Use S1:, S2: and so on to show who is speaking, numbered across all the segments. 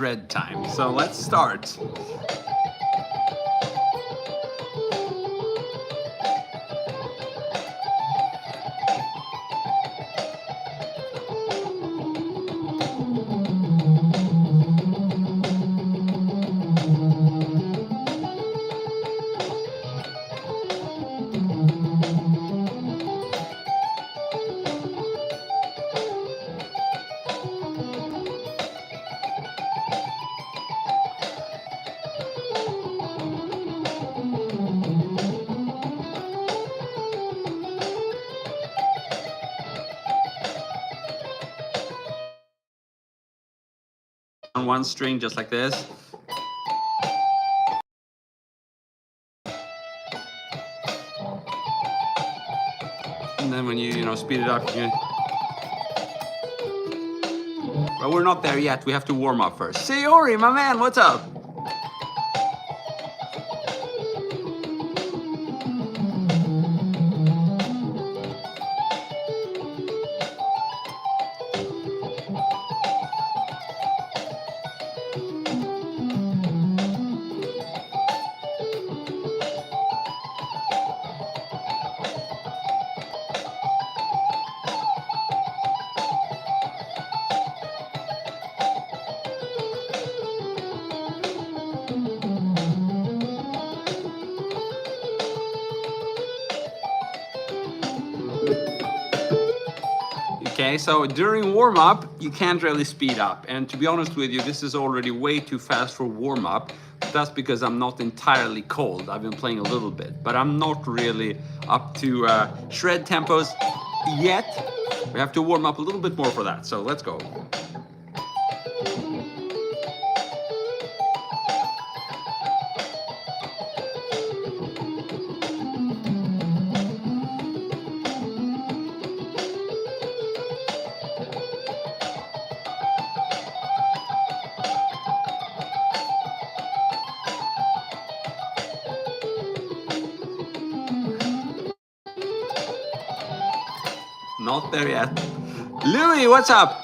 S1: Red time. So let's start. On one string, just like this. And then when you speed it up, but we're not there yet. We have to warm up first. Sayori, my man, what's up? Okay, so during warm-up, you can't really speed up. And to be honest with you, this is already way too fast for warm-up. That's because I'm not entirely cold. I've been playing a little bit, but I'm not really up to shred tempos yet. We have to warm up a little bit more for that, so let's go. Not there yet. Louis, what's up?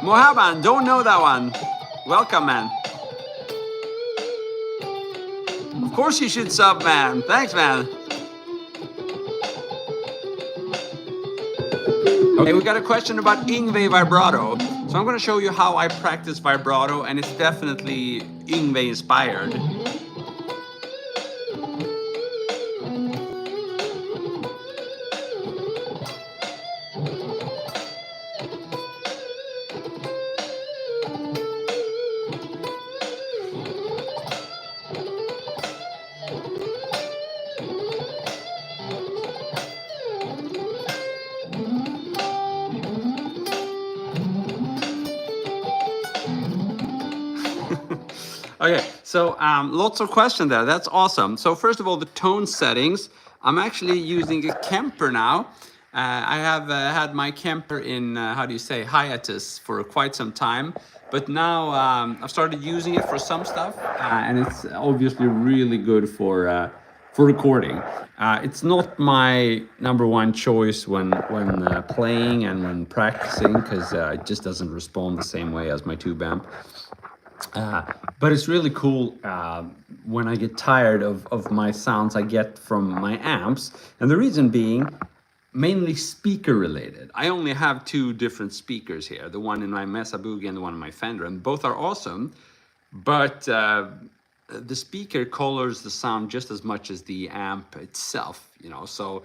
S1: Mohaban, don't know that one. Welcome, man. Of course you should sub, man. Thanks, man. Okay, we got a question about Yngwie vibrato. So I'm going to show you how I practice vibrato, and it's definitely Yngwie inspired. Okay, so lots of questions there. That's awesome. So first of all, the tone settings. I'm actually using a Kemper now. I have had my Kemper in, hiatus for quite some time. But now I've started using it for some stuff. And it's obviously really good for recording. It's not my number one choice when playing and when practicing, because it just doesn't respond the same way as my tube amp. But it's really cool when I get tired of my sounds I get from my amps. And the reason being, mainly speaker related. I only have two different speakers here, the one in my Mesa Boogie and the one in my Fender, and both are awesome. But the speaker colors the sound just as much as the amp itself, So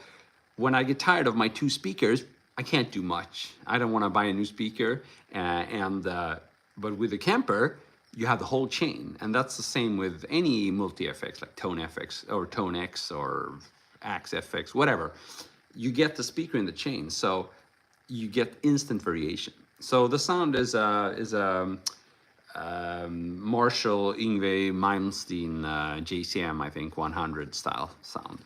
S1: when I get tired of my two speakers, I can't do much. I don't want to buy a new speaker. But with the Kemper, you have the whole chain, and that's the same with any multi-FX like Tone FX or Tone X or Axe FX, whatever. You get the speaker in the chain, so you get instant variation. So the sound is a Marshall Yngwie Malmsteen JCM, I think 100 style sound.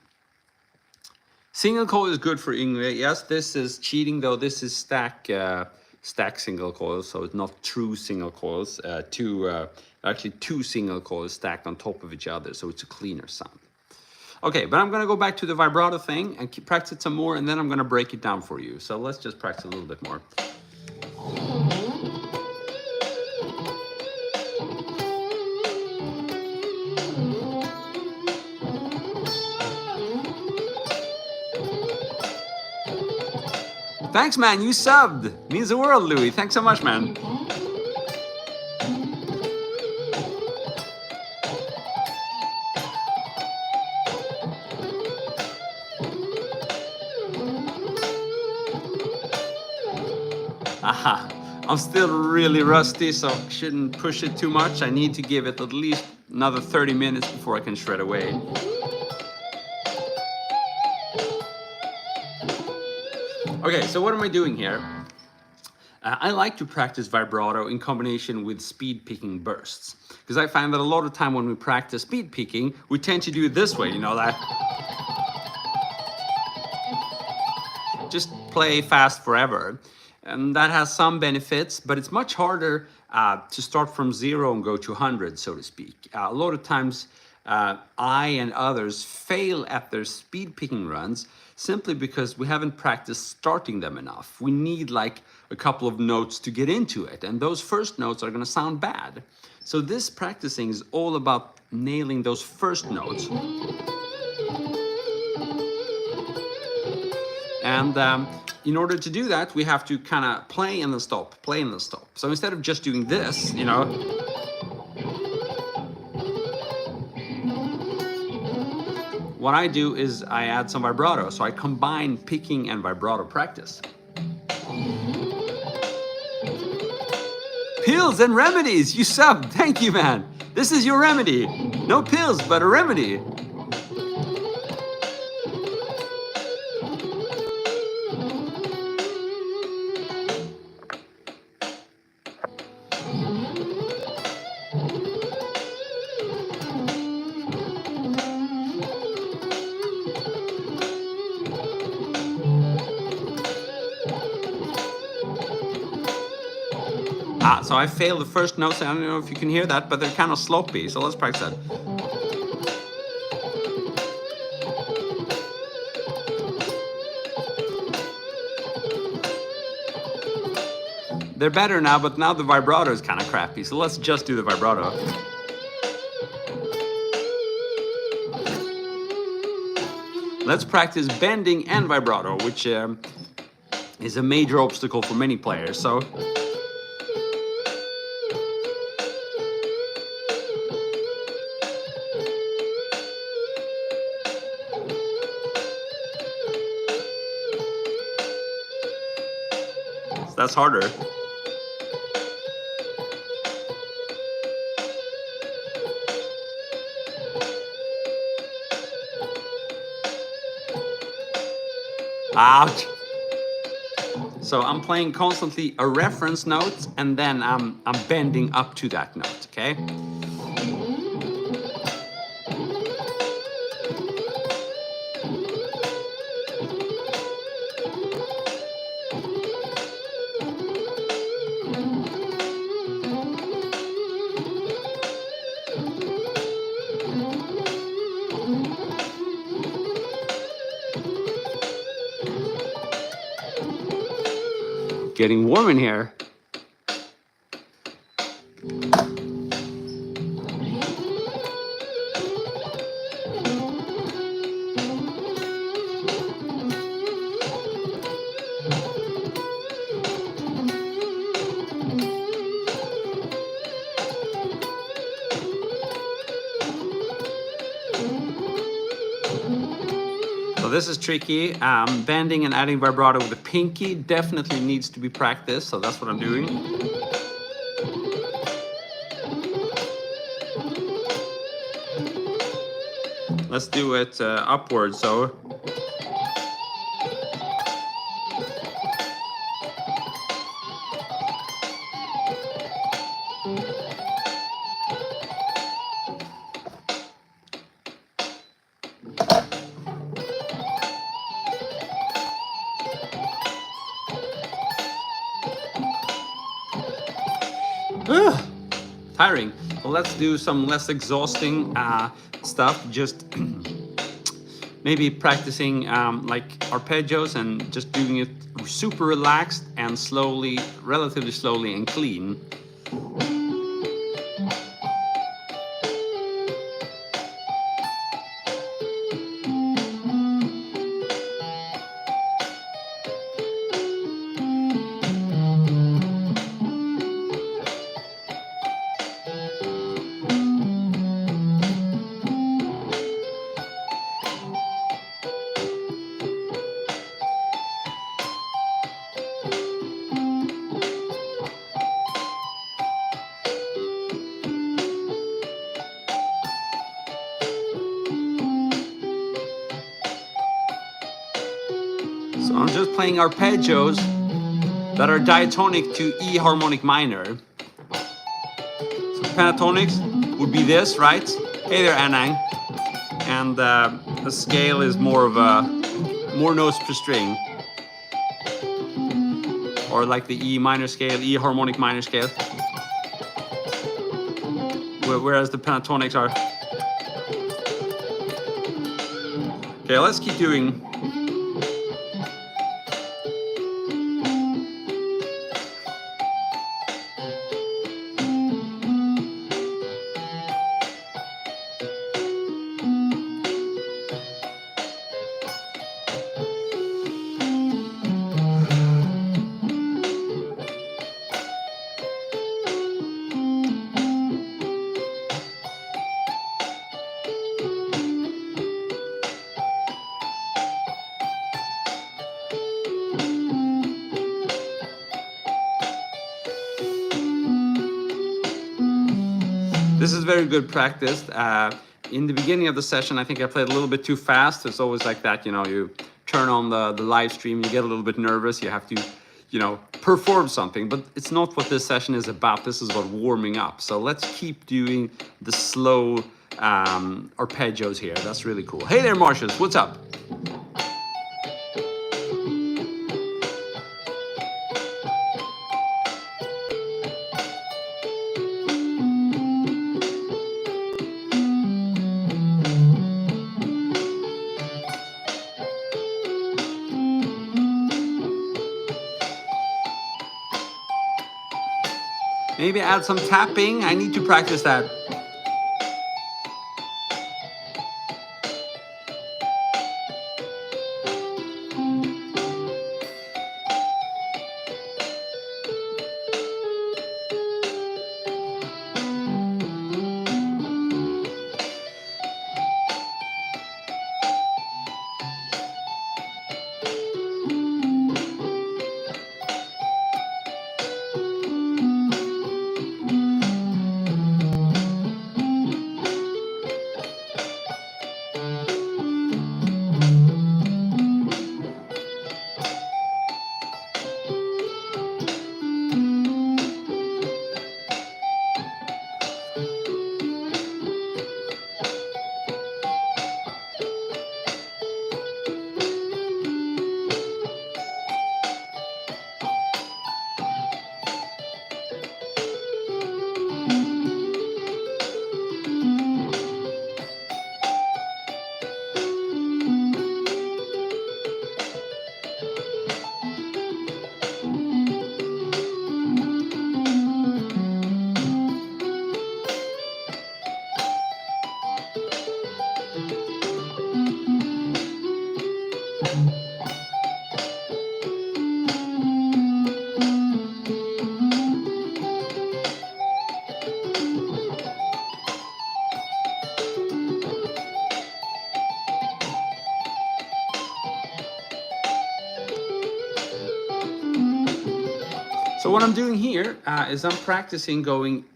S1: Single coil is good for Yngwie. Yes, this is cheating though. This is stack single coils, so it's not true single coils. Actually two single coils stacked on top of each other, so it's a cleaner sound. Okay, but I'm gonna go back to the vibrato thing and practice it some more, and then I'm gonna break it down for you. So let's just practice a little bit more. Thanks, man. You subbed. Means the world, Louis. Thanks so much, man. Aha. I'm still really rusty, so shouldn't push it too much. I need to give it at least another 30 minutes before I can shred away. Okay, so what am I doing here? I like to practice vibrato in combination with speed picking bursts, because I find that a lot of time when we practice speed picking, we tend to do it this way, you know, that just play fast forever. And that has some benefits, but it's much harder to start from 0 and go to 100, so to speak. A lot of times I and others fail at their speed picking runs simply because we haven't practiced starting them enough. We need like a couple of notes to get into it, and those first notes are going to sound bad. So this practicing is all about nailing those first notes. And in order to do that, we have to kind of play and then stop, play and then stop. So instead of just doing this, you know, what I do is I add some vibrato. So I combine picking and vibrato practice. Pills and remedies, you sub. Thank you, man. This is your remedy. No pills, but a remedy. So I failed the first notes. I don't know if you can hear that, but they're kind of sloppy. So let's practice that. They're better now, but now the vibrato is kind of crappy. So let's just do the vibrato. Let's practice bending and vibrato, which is a major obstacle for many players. So. That's harder. Ouch. So I'm playing constantly a reference note, and then I'm bending up to that note, okay? Getting warm in here. So this is tricky. Bending and adding vibrato with the pinky definitely needs to be practiced. So that's what I'm doing. Let's do it upwards. So. Tiring. So let's do some less exhausting stuff. Just maybe practicing like arpeggios and just doing it super relaxed and slowly, relatively slowly and clean. playing arpeggios that are diatonic to E harmonic minor. So pentatonics would be this, right? Hey there, Anang. And the scale is more of a more notes per string, or like the E minor scale, E harmonic minor scale. Whereas the pentatonics are. Okay, let's keep doing. This is very good practice. In the beginning of the session, I think I played a little bit too fast. It's always like that, you know, you turn on the live stream, you get a little bit nervous, you have to, you know, perform something, but it's not what this session is about. This is about warming up. So let's keep doing the slow arpeggios here. That's really cool. Hey there, Marcius, what's up? Maybe add some tapping. I need to practice that. So what I'm doing here is I'm practicing going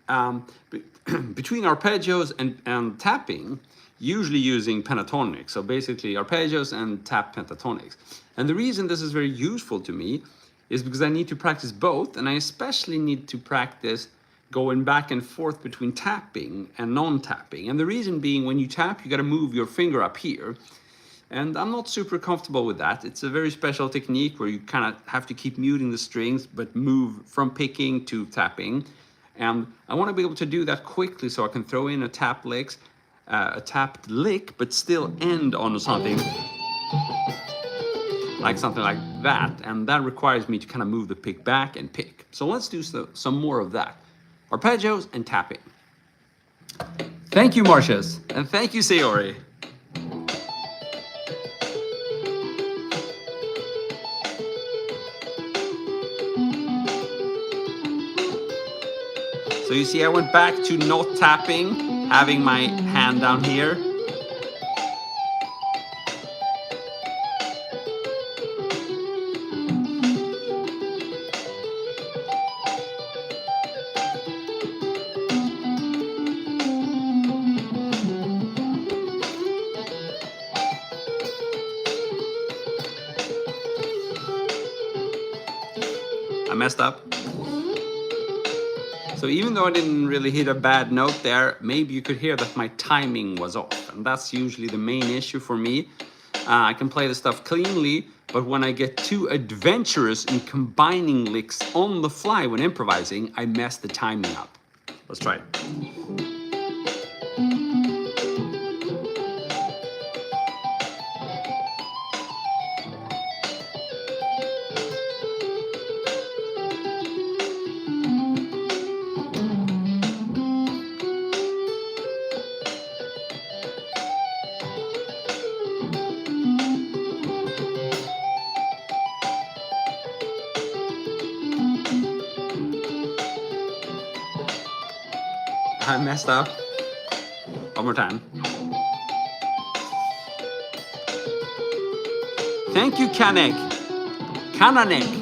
S1: between arpeggios and tapping, usually using pentatonics. So basically arpeggios and tap pentatonics. And the reason this is very useful to me is because I need to practice both, and I especially need to practice going back and forth between tapping and non-tapping. And the reason being, when you tap, you got to move your finger up here. And I'm not super comfortable with that. It's a very special technique where you kind of have to keep muting the strings, but move from picking to tapping. And I want to be able to do that quickly so I can throw in a tapped lick, but still end on something like that. And that requires me to kind of move the pick back and pick. So let's do some more of that. Arpeggios and tapping. Thank you, Marcius. And thank you, Sayori. So you see, I went back to not tapping, having my hand down here. messed up. So even though I didn't really hit a bad note there, maybe you could hear that my timing was off. And that's usually the main issue for me. I can play the stuff cleanly, but when I get too adventurous in combining licks on the fly when improvising, I mess the timing up. Let's try it. I messed up. One more time. Thank you, Kanek. Kananek.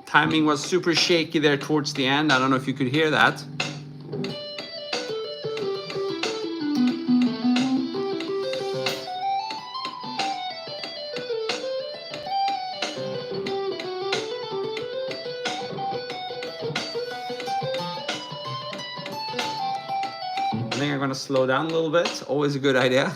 S1: Timing was super shaky there towards the end. I don't know if you could hear that. I think I'm gonna slow down a little bit. Always a good idea.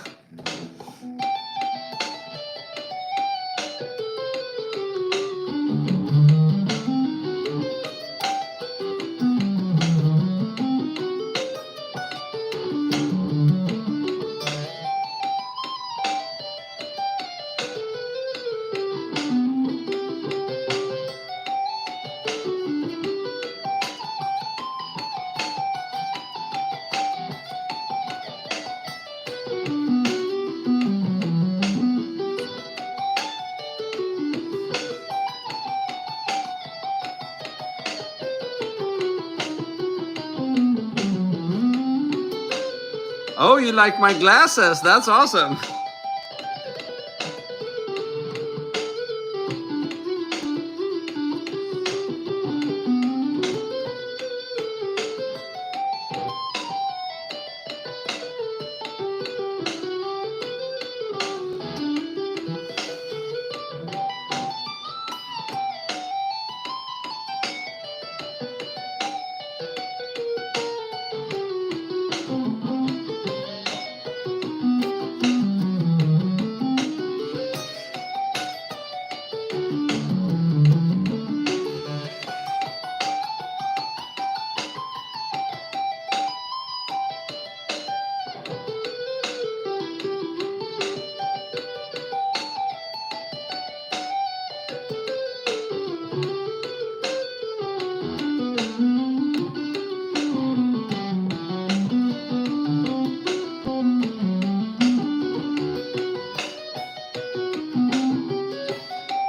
S1: Oh, you like my glasses? That's awesome.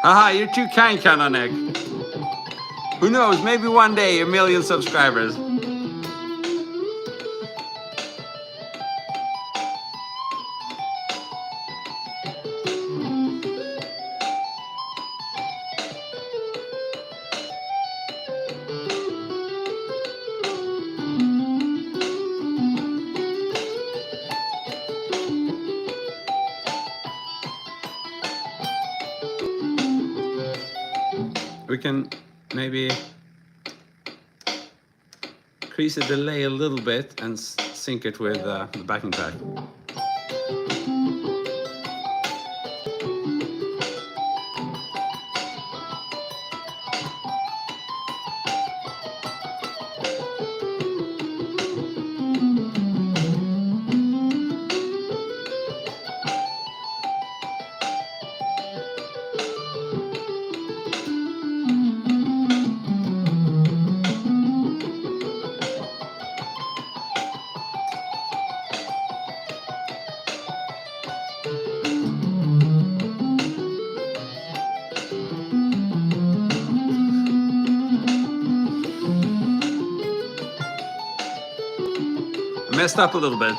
S1: Haha, you're too kind, Kananek. Who knows, maybe one day 1 million subscribers. We can maybe increase the delay a little bit and sync it with the backing track. Messed up a little bit.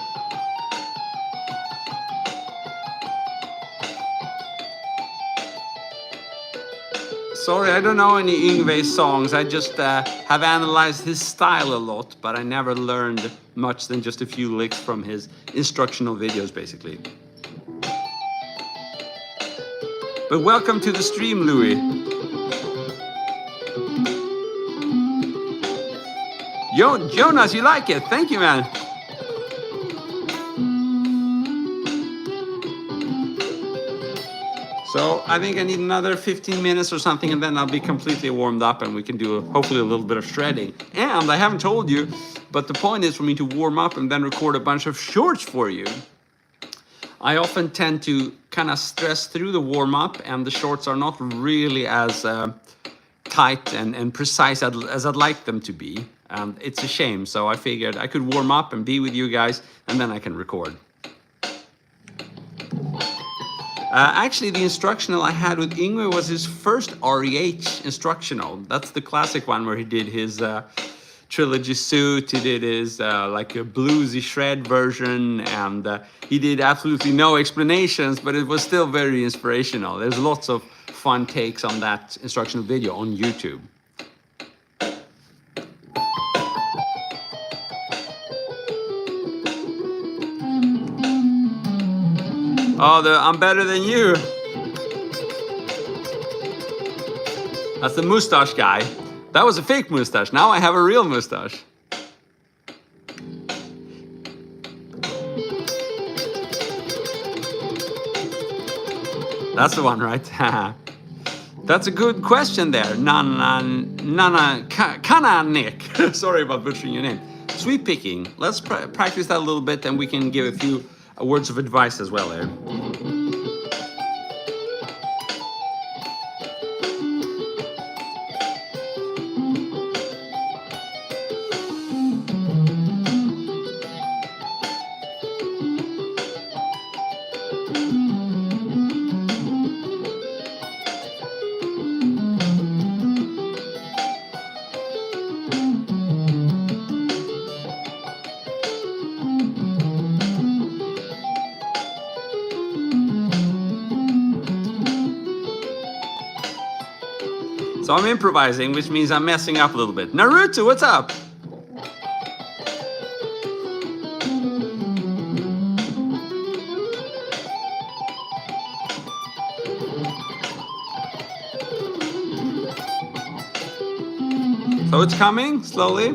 S1: Sorry, I don't know any Yngwie songs. I just have analyzed his style a lot, but I never learned much than just a few licks from his instructional videos, basically. But welcome to the stream, Louis. Jonas, you like it? Thank you, man. So I think I need another 15 minutes or something, and then I'll be completely warmed up and we can do hopefully a little bit of shredding. And I haven't told you, but the point is for me to warm up and then record a bunch of shorts for you. I often tend to kind of stress through the warm up, and the shorts are not really as tight and precise as I'd like them to be. It's a shame, so I figured I could warm up and be with you guys, and then I can record. Actually, the instructional I had with Yngwie was his first REH instructional. That's the classic one where he did his trilogy suit, he did his like a bluesy shred version, and he did absolutely no explanations, but it was still very inspirational. There's lots of fun takes on that instructional video on YouTube. Oh, I'm better than you. That's the mustache guy. That was a fake mustache. Now I have a real mustache. That's the one, right? That's a good question there. Kana Nick. Sorry about butchering your name. Sweep picking. Let's practice that a little bit, and we can give a few words of advice as well here. So I'm improvising, which means I'm messing up a little bit. Naruto, what's up? So it's coming slowly.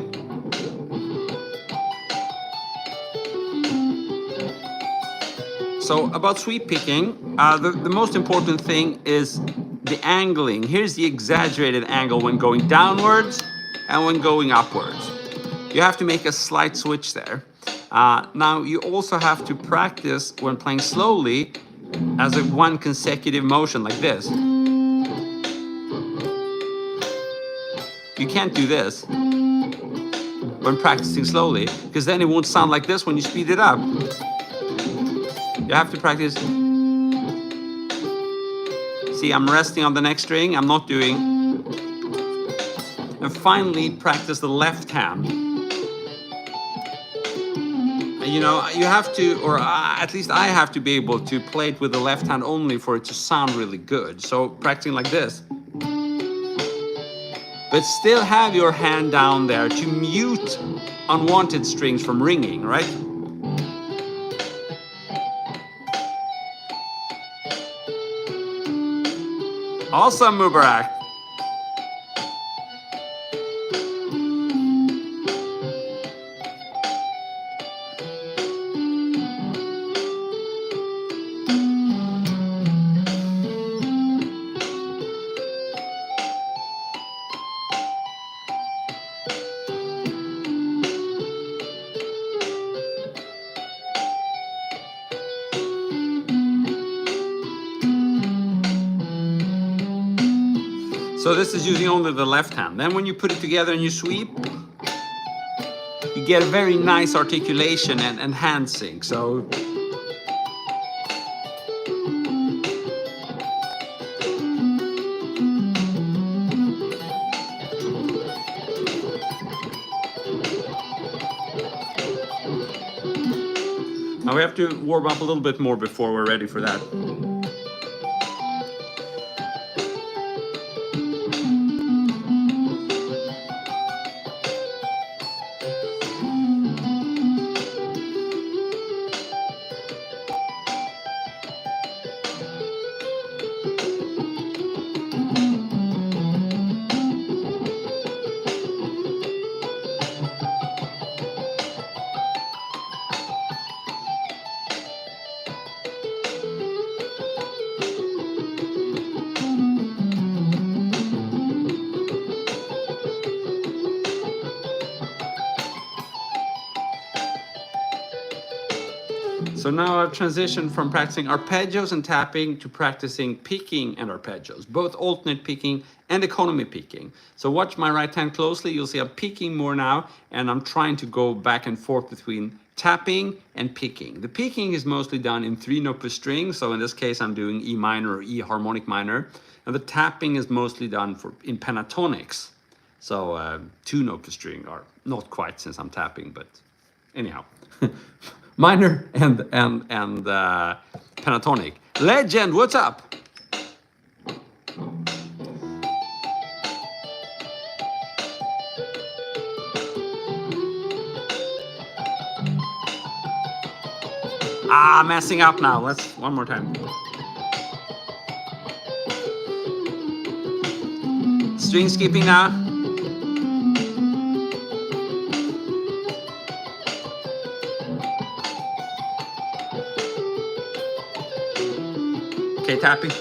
S1: So about sweep picking, the most important thing is the angling. Here's the exaggerated angle when going downwards and when going upwards. You have to make a slight switch there. Now you also have to practice when playing slowly as a one consecutive motion like this. You can't do this when practicing slowly, because then it won't sound like this when you speed it up. You have to practice. See, I'm resting on the next string, I'm not doing. And finally, practice the left hand. You know, you have to, or at least I have to be able to play it with the left hand only for it to sound really good. So practicing like this. But still have your hand down there to mute unwanted strings from ringing, right? Awesome, Mubarak. So this is using only the left hand. Then when you put it together and you sweep, you get a very nice articulation and hand sync. So now we have to warm up a little bit more before we're ready for that. So now I've transitioned from practicing arpeggios and tapping to practicing picking and arpeggios, both alternate picking and economy picking. So watch my right hand closely. You'll see I'm picking more now, and I'm trying to go back and forth between tapping and picking. The picking is mostly done in 3-note per string. So in this case, I'm doing E minor or E harmonic minor. And the tapping is mostly done in pentatonics. So 2-note per string, or not quite since I'm tapping, but anyhow. Minor and pentatonic. Legend, what's up? Messing up now. Let's one more time. String skipping now. Okay, tapping.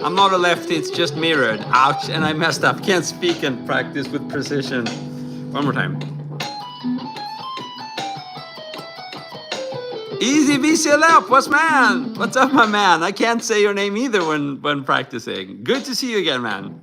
S1: I'm not a lefty, it's just mirrored. Ouch, and I messed up. Can't speak and practice with precision. One more time. Easy VCLF, what's up, my man? I can't say your name either when practicing. Good to see you again, man.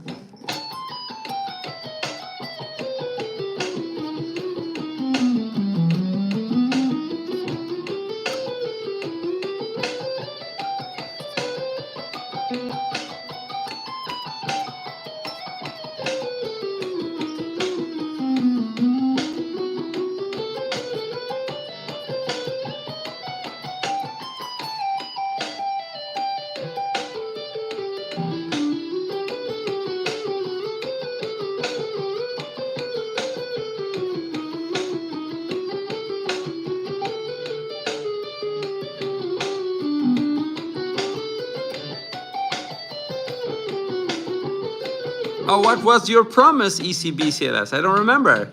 S1: Oh, what was your promise, ECBCLS? I don't remember.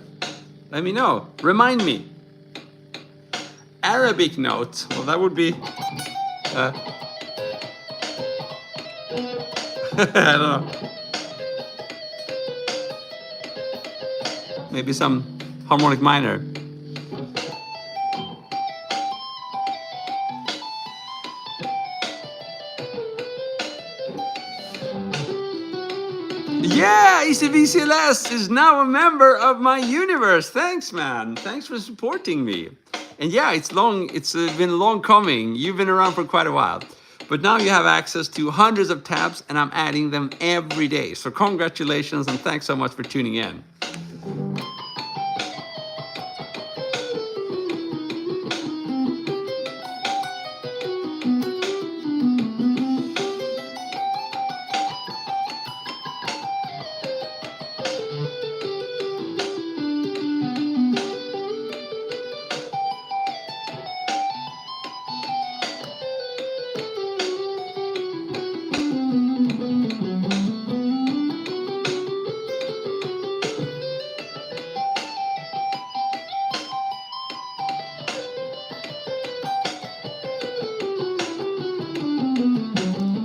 S1: Let me know. Remind me. Arabic note. Well, that would be... I don't know. Maybe some harmonic minor. Yeah, ECVCLS is now a member of my universe. Thanks, man. Thanks for supporting me. And yeah, it's been long coming. You've been around for quite a while. But now you have access to hundreds of tabs, and I'm adding them every day. So congratulations, and thanks so much for tuning in.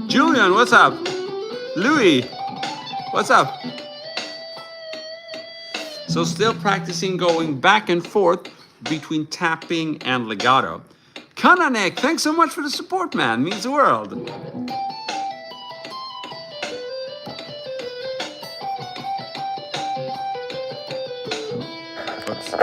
S1: Julian, what's up? Louis, what's up? So still practicing going back and forth between tapping and legato. Kananek, thanks so much for the support, man. Means the world. Oops.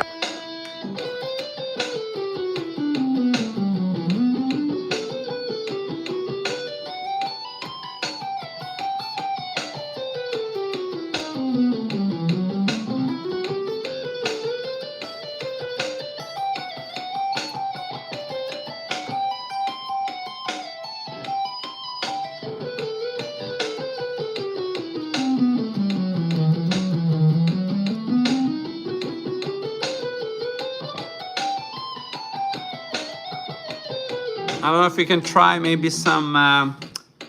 S1: I don't know if we can try maybe some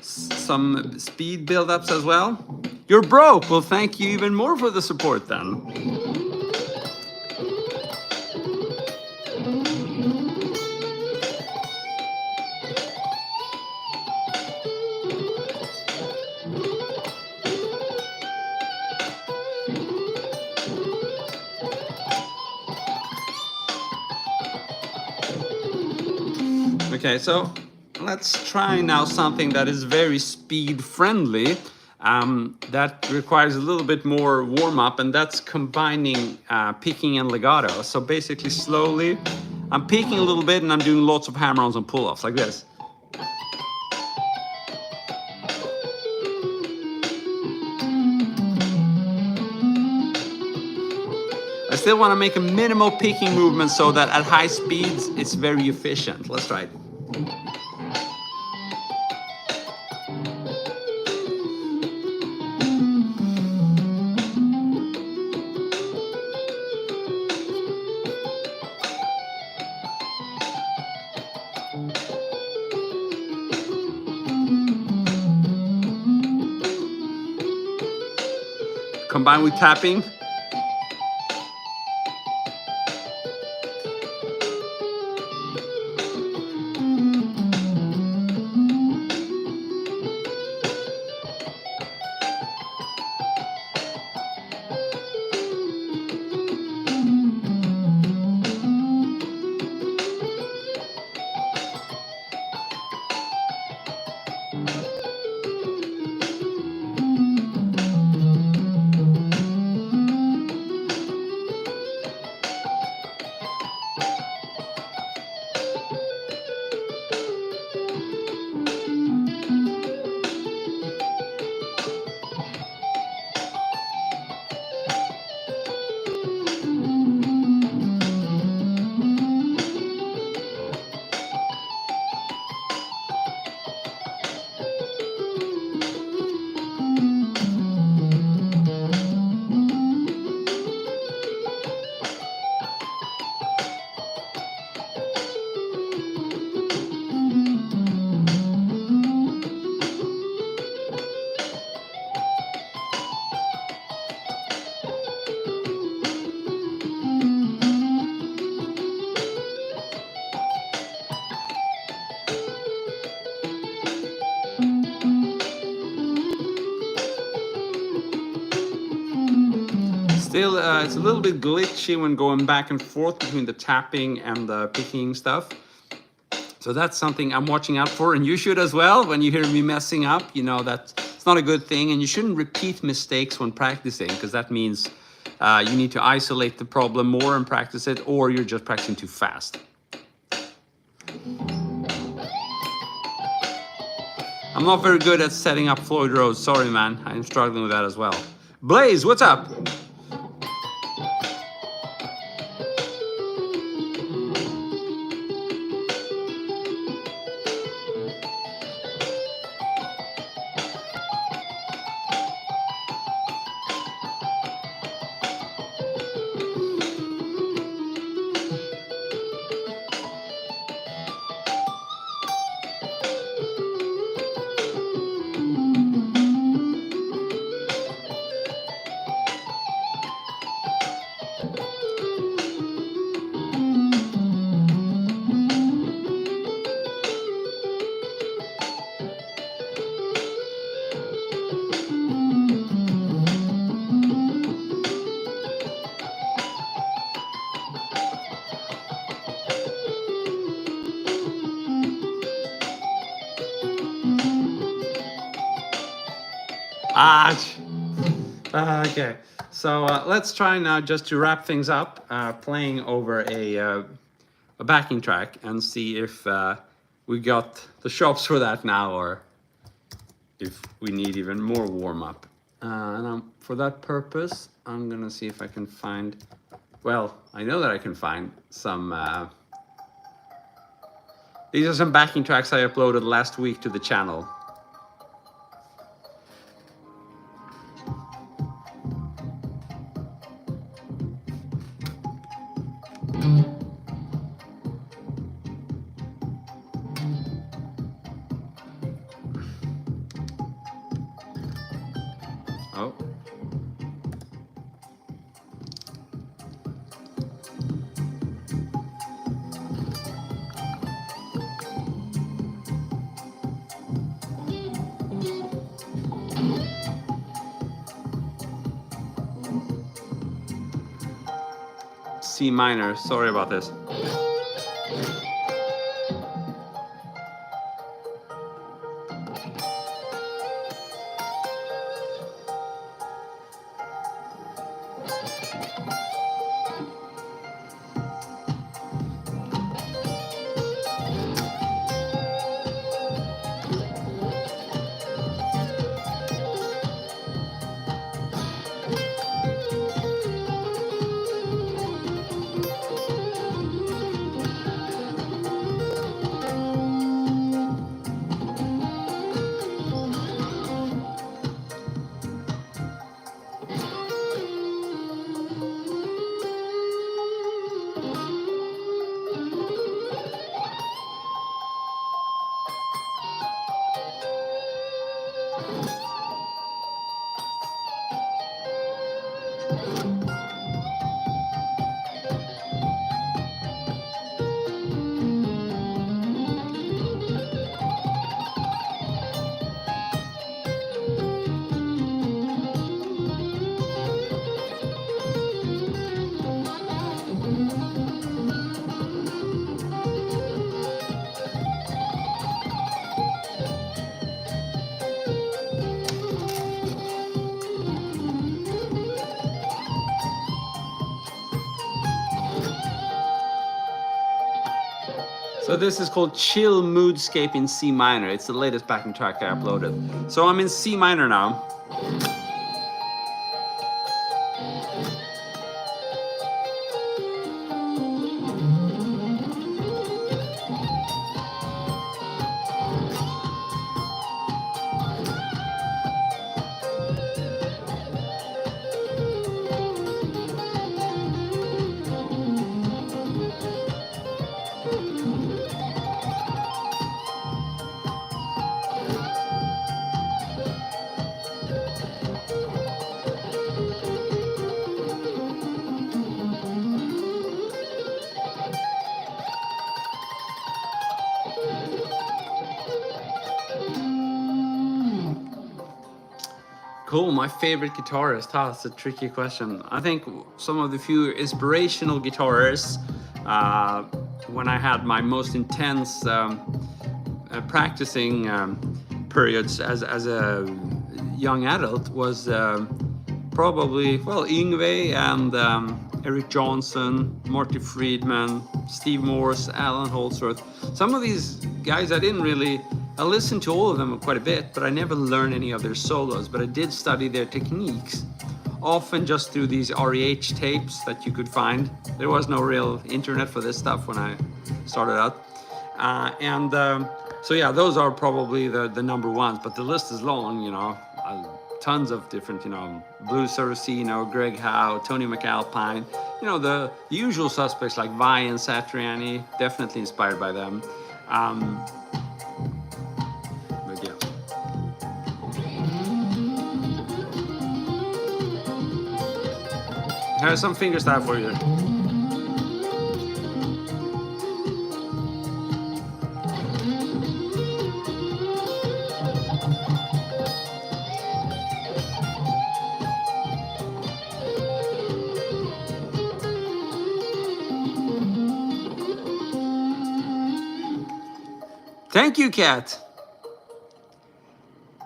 S1: speed build-ups as well. You're broke. Well, thank you even more for the support then. Okay, so let's try now something that is very speed friendly. That requires a little bit more warm up, and that's combining picking and legato. So basically, slowly, I'm picking a little bit and I'm doing lots of hammer-ons and pull-offs like this. I still want to make a minimal picking movement so that at high speeds it's very efficient. Let's try it. Combined with tapping. Still, it's a little bit glitchy when going back and forth between the tapping and the picking stuff. So that's something I'm watching out for, and you should as well. When you hear me messing up, you know that it's not a good thing, and you shouldn't repeat mistakes when practicing, because that means you need to isolate the problem more and practice it, or you're just practicing too fast. I'm not very good at setting up Floyd Rose. Sorry, man. I'm struggling with that as well. Blaze, what's up? Okay, so let's try now just to wrap things up, playing over a backing track and see if we got the chops for that now, or if we need even more warm-up. And for that purpose, I'm gonna see if I can find, well, I know that I can find some, these are some backing tracks I uploaded last week to the channel. Oh. C minor, sorry about this. So this is called Chill Moodscape in C minor. It's the latest backing track I uploaded. So I'm in C minor now. Cool, my favorite guitarist. That's a tricky question. I think some of the few inspirational guitarists, when I had my most intense practicing periods as a young adult, was probably, well, Yngwie and Eric Johnson, Marty Friedman, Steve Morse, Alan Holdsworth. Some of these guys I listened to all of them quite a bit, but I never learned any of their solos. But I did study their techniques, often just through these REH tapes that you could find. There was no real internet for this stuff when I started out. So yeah, those are probably the number ones, but the list is long, you know. Tons of different, you know, Blue Sorrentino, Greg Howe, Tony McAlpine, you know, the usual suspects like Vi and Satriani, definitely inspired by them. But yeah. Here's some fingerstyle for you. Thank you, Kat.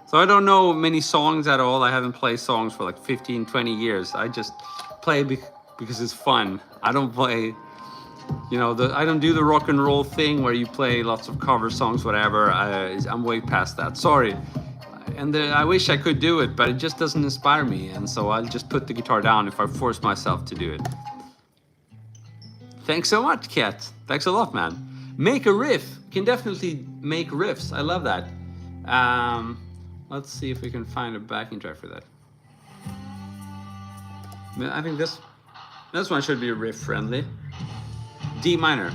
S1: So I don't know many songs at all. I haven't played songs for like 15, 20 years. I just play because it's fun. I don't play, you know, I don't do the rock and roll thing where you play lots of cover songs, whatever. I'm way past that. Sorry. And I wish I could do it, but it just doesn't inspire me. And so I'll just put the guitar down if I force myself to do it. Thanks so much, Kat. Thanks a lot, man. Make a riff. Can definitely make riffs. I love that. Let's see if we can find a backing track for that. I think this one should be riff friendly. D minor.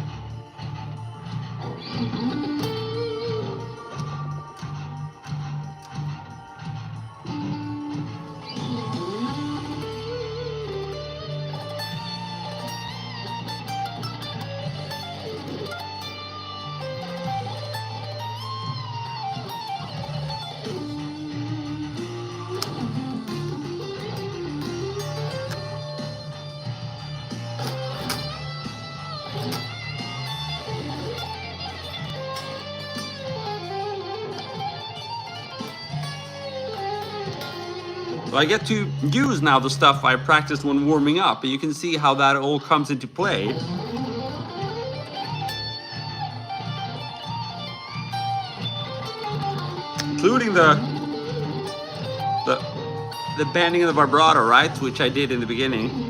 S1: So I get to use now the stuff I practiced when warming up, and you can see how that all comes into play. Including the bending of the vibrato, right? Which I did in the beginning.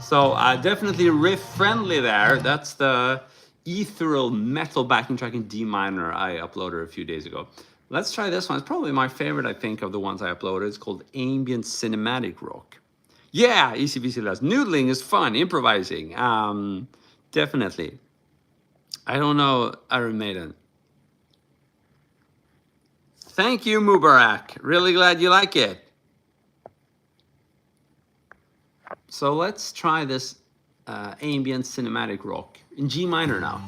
S1: So definitely riff friendly there. That's the ethereal metal backing track in D minor I uploaded a few days ago. Let's try this one. It's probably my favorite, I think, of the ones I uploaded. It's called Ambient Cinematic Rock. Yeah, ECBC Les. Noodling is fun. Improvising. Definitely. I don't know Iron Maiden. Thank you, Mubarak. Really glad you like it. So let's try this ambient cinematic rock in G minor now.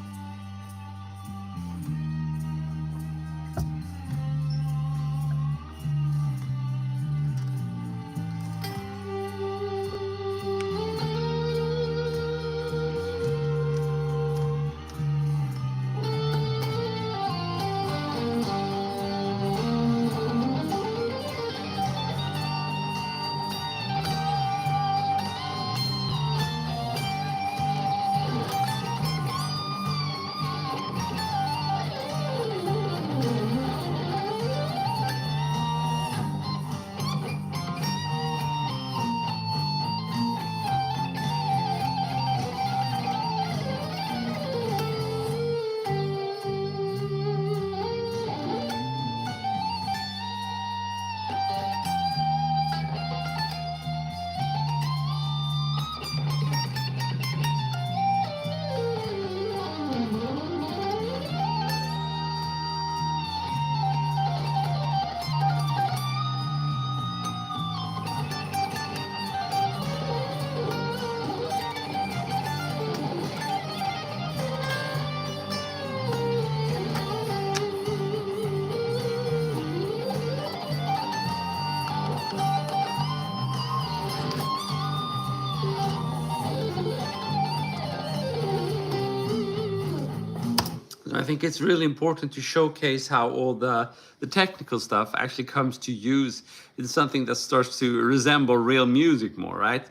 S1: I think it's really important to showcase how all the technical stuff actually comes to use in something that starts to resemble real music more, right?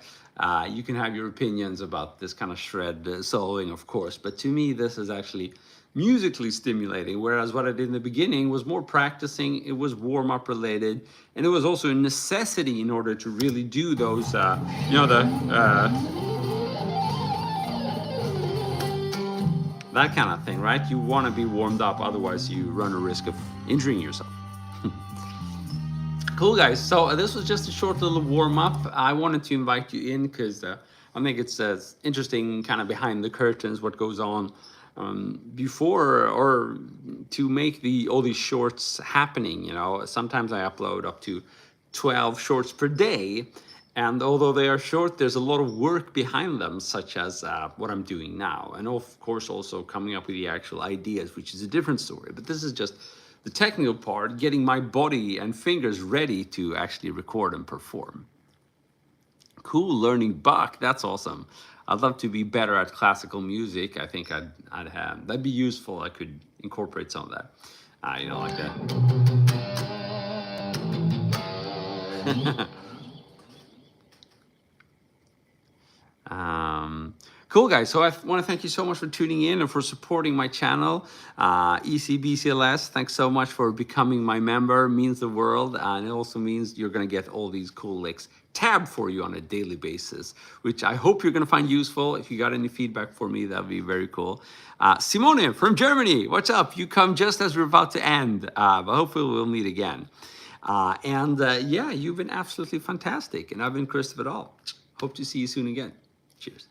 S1: You can have your opinions about this kind of shred soloing, of course, but to me, this is actually musically stimulating, whereas what I did in the beginning was more practicing, it was warm-up related, and it was also a necessity in order to really do those, you know, that kind of thing, right? You want to be warmed up, otherwise you run a risk of injuring yourself. Cool, guys. So this was just a short little warm-up. I wanted to invite you in because I think it's interesting, kind of behind the curtains, what goes on before or to make all these shorts happening. You know, sometimes I upload up to 12 shorts per day. And although they are short, there's a lot of work behind them, such as what I'm doing now. And of course, also coming up with the actual ideas, which is a different story. But this is just the technical part, getting my body and fingers ready to actually record and perform. Cool, learning Bach, that's awesome. I'd love to be better at classical music. I think I'd have, that'd be useful. I could incorporate some of that, you know, like that. Cool, guys. So I want to thank you so much for tuning in and for supporting my channel. ECBCLS, thanks so much for becoming my member. It means the world. And it also means you're going to get all these cool licks tabbed for you on a daily basis, which I hope you're going to find useful. If you got any feedback for me, that'd be very cool. Simone from Germany, what's up? You come just as we're about to end, but hopefully we'll meet again. Yeah, you've been absolutely fantastic. And I've been Christopher Dahl. Hope to see you soon again. Cheers.